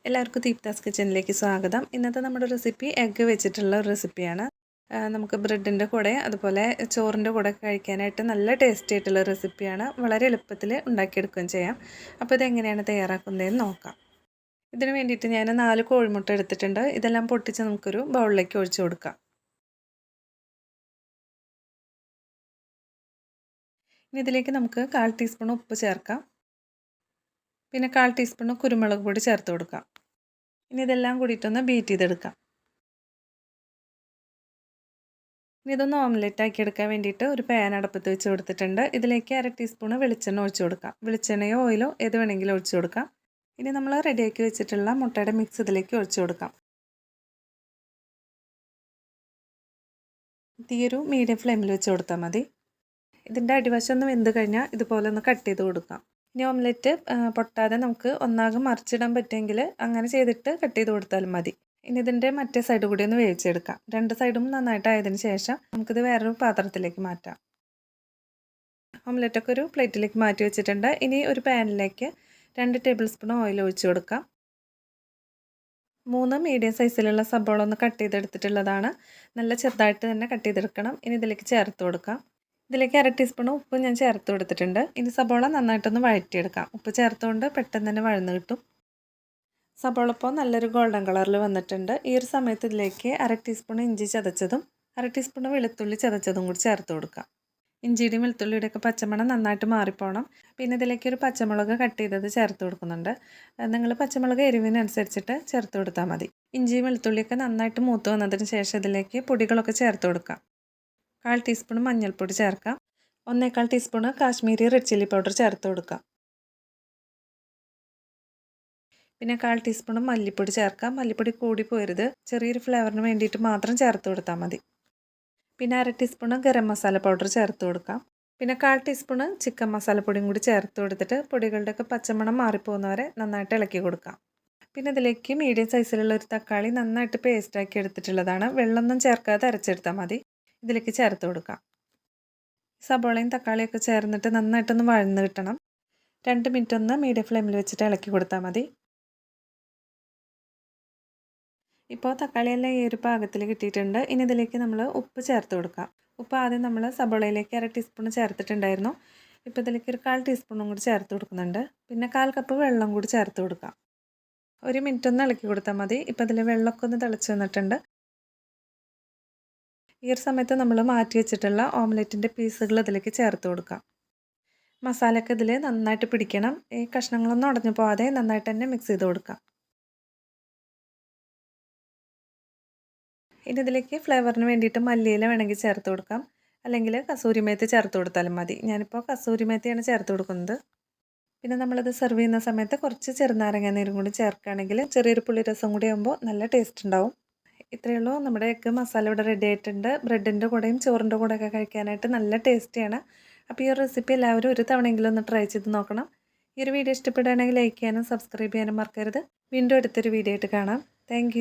എല്ലാവർക്കും ദീപ്താസ് കിച്ചണിലേക്ക് സ്വാഗതം. ഇന്നത്തെ നമ്മുടെ റെസിപ്പി എഗ്ഗ് വെച്ചിട്ടുള്ള ഒരു റെസിപ്പിയാണ്. നമുക്ക് ബ്രെഡിൻ്റെ കൂടെ അതുപോലെ ചോറിൻ്റെ കൂടെ കഴിക്കാനായിട്ട് നല്ല ടേസ്റ്റി ആയിട്ടുള്ള റെസിപ്പിയാണ്. വളരെ എളുപ്പത്തിൽ ഉണ്ടാക്കിയെടുക്കുകയും ചെയ്യാം. അപ്പോൾ ഇതെങ്ങനെയാണ് തയ്യാറാക്കുന്നതെന്ന് നോക്കാം. ഇതിന് വേണ്ടിയിട്ട് ഞാൻ 4 കോഴിമുട്ട എടുത്തിട്ടുണ്ട്. ഇതെല്ലാം പൊട്ടിച്ച് നമുക്കൊരു ബൗളിലേക്ക് ഒഴിച്ചു കൊടുക്കാം. ഇനി ഇതിലേക്ക് നമുക്ക് 1/4 ടീസ്പൂൺ ഉപ്പ് ചേർക്കാം. പിന്നെ 1/4 ടീസ്പൂൺ കുരുമുളക് പൊടി ചേർത്ത് കൊടുക്കാം. ഇനി ഇതെല്ലാം കൂടിയിട്ടൊന്ന് ബീറ്റ് ചെയ്തെടുക്കാം. ഇനി ഇതൊന്ന് ഓംലെറ്റ് ആക്കി എടുക്കാൻ വേണ്ടിയിട്ട് ഒരു പാൻ അടുപ്പത്ത് വെച്ച് കൊടുത്തിട്ടുണ്ട്. ഇതിലേക്ക് 1/2 ടീസ്പൂൺ വെളിച്ചെണ്ണ ഒഴിച്ചു കൊടുക്കാം. വെളിച്ചെണ്ണയോ ഓയിലോ ഏത് വേണമെങ്കിലും ഒഴിച്ചു കൊടുക്കാം. ഇനി നമ്മൾ റെഡിയാക്കി വെച്ചിട്ടുള്ള മുട്ടയുടെ മിക്സ് ഇതിലേക്ക് ഒഴിച്ചു കൊടുക്കാം. തീയൊരു മീഡിയം ഫ്ലെയിമിൽ വെച്ച് കൊടുത്താൽ മതി. ഇതിൻ്റെ അടിവശം ഒന്ന് വെന്ത് കഴിഞ്ഞാൽ ഇതുപോലെ ഒന്ന് കട്ട് ചെയ്ത് കൊടുക്കാം. ഇനി ഓംലെറ്റ് പൊട്ടാതെ നമുക്ക് ഒന്നാകെ മറിച്ചിടാൻ പറ്റുമെങ്കിൽ അങ്ങനെ ചെയ്തിട്ട് കട്ട് ചെയ്ത് കൊടുത്താലും മതി. ഇനി ഇതിൻ്റെ മറ്റേ സൈഡ് കൂടി ഒന്ന് വേവിച്ചെടുക്കാം. 2 സൈഡും നന്നായിട്ടായതിന് ശേഷം നമുക്കിത് വേറൊരു പാത്രത്തിലേക്ക് മാറ്റാം. ഓംലെറ്റൊക്കെ ഒരു പ്ലേറ്റിലേക്ക് മാറ്റി വെച്ചിട്ടുണ്ട്. ഇനി ഒരു പാനിലേക്ക് 2 ടേബിൾ സ്പൂൺ ഓയിൽ ഒഴിച്ചു കൊടുക്കാം. 3 മീഡിയം സൈസിലുള്ള സബോള ഒന്ന് കട്ട് ചെയ്തെടുത്തിട്ടുള്ളതാണ്. നല്ല ചെറുതായിട്ട് തന്നെ കട്ട് ചെയ്തെടുക്കണം. ഇനി ഇതിലേക്ക് ചേർത്ത് കൊടുക്കാം. ഇതിലേക്ക് 1/2 ടീസ്പൂൺ ഉപ്പ് ഞാൻ ചേർത്ത് കൊടുത്തിട്ടുണ്ട്. ഇനി സബോള നന്നായിട്ടൊന്ന് വഴറ്റിയെടുക്കാം. ഉപ്പ് ചേർത്തുകൊണ്ട് പെട്ടെന്ന് തന്നെ വഴന്ന് കിട്ടും. സബോള ഇപ്പോൾ നല്ലൊരു ഗോൾഡൻ കളറിൽ വന്നിട്ടുണ്ട്. ഈ ഒരു സമയത്ത് ഇതിലേക്ക് 1/2 ടീസ്പൂൺ ഇഞ്ചി ചതച്ചതും 1/2 ടീസ്പൂൺ വെളുത്തുള്ളി ചതച്ചതും കൂടി ചേർത്ത് കൊടുക്കാം. ഇഞ്ചിയുടെയും വെളുത്തുള്ളിയുടെയൊക്കെ പച്ചമണം നന്നായിട്ട് മാറിപ്പോണം. പിന്നെ ഇതിലേക്ക് ഒരു പച്ചമുളക് കട്ട് ചെയ്തത് ചേർത്ത് കൊടുക്കുന്നുണ്ട്. നിങ്ങൾ പച്ചമുളക് എരിവിനനുസരിച്ചിട്ട് ചേർത്ത് കൊടുത്താൽ മതി. ഇഞ്ചിയും വെളുത്തുള്ളിയൊക്കെ നന്നായിട്ട് മൂത്ത് വന്നതിന് ശേഷം ഇതിലേക്ക് പൊടികളൊക്കെ ചേർത്ത് കൊടുക്കാം. 1/4 ടീസ്പൂൺ മഞ്ഞൾപ്പൊടി ചേർക്കാം. 1/4 teaspoon Kashmiri red chilli powder ചേർത്ത് കൊടുക്കാം. പിന്നെ 1/4 ടീസ്പൂൺ മല്ലിപ്പൊടി ചേർക്കാം. മല്ലിപ്പൊടി കൂടി പോരുത്. ചെറിയൊരു ഫ്ലേവറിന് വേണ്ടിയിട്ട് മാത്രം ചേർത്ത് കൊടുത്താൽ മതി. പിന്നെ 1/2 ടീസ്പൂൺ ഗരം മസാല പൗഡർ ചേർത്ത് കൊടുക്കാം. പിന്നെ 1/4 ടീസ്പൂൺ ചിക്കൻ മസാലപ്പൊടിയും കൂടി ചേർത്ത് കൊടുത്തിട്ട് പൊടികളുടെയൊക്കെ പച്ചമണം മാറിപ്പോകുന്നവരെ നന്നായിട്ട് ഇളക്കി കൊടുക്കാം. പിന്നെ ഇതിലേക്ക് മീഡിയം സൈസിലുള്ള ഒരു തക്കാളി നന്നായിട്ട് പേസ്റ്റാക്കി എടുത്തിട്ടുള്ളതാണ്. വെള്ളമൊന്നും ചേർക്കാതെ അരച്ചെടുത്താൽ മതി. ഇതിലേക്ക് ചേർത്ത് കൊടുക്കാം. സബോളയും തക്കാളിയൊക്കെ ചേർന്നിട്ട് നന്നായിട്ടൊന്ന് വഴന്ന് കിട്ടണം. 2 മിനിറ്റ് ഒന്ന് മീഡിയം ഫ്ലെയിമിൽ വെച്ചിട്ട് ഇളക്കി കൊടുത്താൽ മതി. ഇപ്പോൾ തക്കാളിയെല്ലാം ഈ ഒരു പാകത്തിൽ കിട്ടിയിട്ടുണ്ട്. ഇനി ഇതിലേക്ക് നമ്മൾ ഉപ്പ് ചേർത്ത് കൊടുക്കാം. ഉപ്പ് ആദ്യം നമ്മൾ സബോളയിലേക്ക് 1/2 ടീസ്പൂൺ ചേർത്തിട്ടുണ്ടായിരുന്നു. ഇപ്പോൾ ഇതിലേക്ക് ഒരു 1/4 ടീസ്പൂണും കൂടി ചേർത്ത് കൊടുക്കുന്നുണ്ട്. പിന്നെ 1/4 കപ്പ് വെള്ളം കൂടി ചേർത്ത് കൊടുക്കാം. 1 മിനിറ്റ് ഒന്ന് ഇളക്കി കൊടുത്താൽ മതി. ഇപ്പോൾ ഇതിൽ വെള്ളമൊക്കെ ഒന്ന് തിളച്ച് വന്നിട്ടുണ്ട്. ഈ ഒരു സമയത്ത് നമ്മൾ മാറ്റി വെച്ചിട്ടുള്ള ഓംലെറ്റിൻ്റെ പീസുകൾ ഇതിലേക്ക് ചേർത്ത് കൊടുക്കാം. മസാലയൊക്കെ ഇതിൽ നന്നായിട്ട് പിടിക്കണം. ഈ കഷ്ണങ്ങളൊന്നും ഉടഞ്ഞു പോകാതെ നന്നായിട്ട് തന്നെ മിക്സ് ചെയ്ത് കൊടുക്കാം. ഇനി ഇതിലേക്ക് ഫ്ലേവറിന് വേണ്ടിയിട്ട് മല്ലിയില വേണമെങ്കിൽ ചേർത്ത് കൊടുക്കാം. അല്ലെങ്കിൽ കസൂരി മേത്തി ചേർത്ത് കൊടുത്താലും മതി. ഞാനിപ്പോൾ കസൂരി മേത്തിയാണ് ചേർത്ത് കൊടുക്കുന്നത്. പിന്നെ നമ്മളിത് സെർവ് ചെയ്യുന്ന സമയത്ത് കുറച്ച് ചെറുനാരങ്ങ നീരും കൂടി ചേർക്കുകയാണെങ്കിൽ ചെറിയൊരു പുളി രസം കൂടി ആകുമ്പോൾ നല്ല ടേസ്റ്റ് ഉണ്ടാവും. ഇത്രയേ ഉള്ളൂ. നമ്മുടെ എഗ്ഗ് മസാല ഇവിടെ റെഡി ആയിട്ടുണ്ട്. ബ്രെഡിൻ്റെ കൂടെയും ചോറിൻ്റെ കൂടെയൊക്കെ കഴിക്കാനായിട്ട് നല്ല ടേസ്റ്റിയാണ്. അപ്പോൾ ഈ ഒരു റെസിപ്പി എല്ലാവരും ഒരു തവണയെങ്കിലും ഒന്ന് ട്രൈ ചെയ്ത് നോക്കണം. ഈ ഒരു വീഡിയോ ഇഷ്ടപ്പെടുകയാണെങ്കിൽ ലൈക്ക് ചെയ്യാനും സബ്സ്ക്രൈബ് ചെയ്യാനും മറക്കരുത്. വീണ്ടും അടുത്തൊരു വീഡിയോ ആയിട്ട് കാണാം. താങ്ക്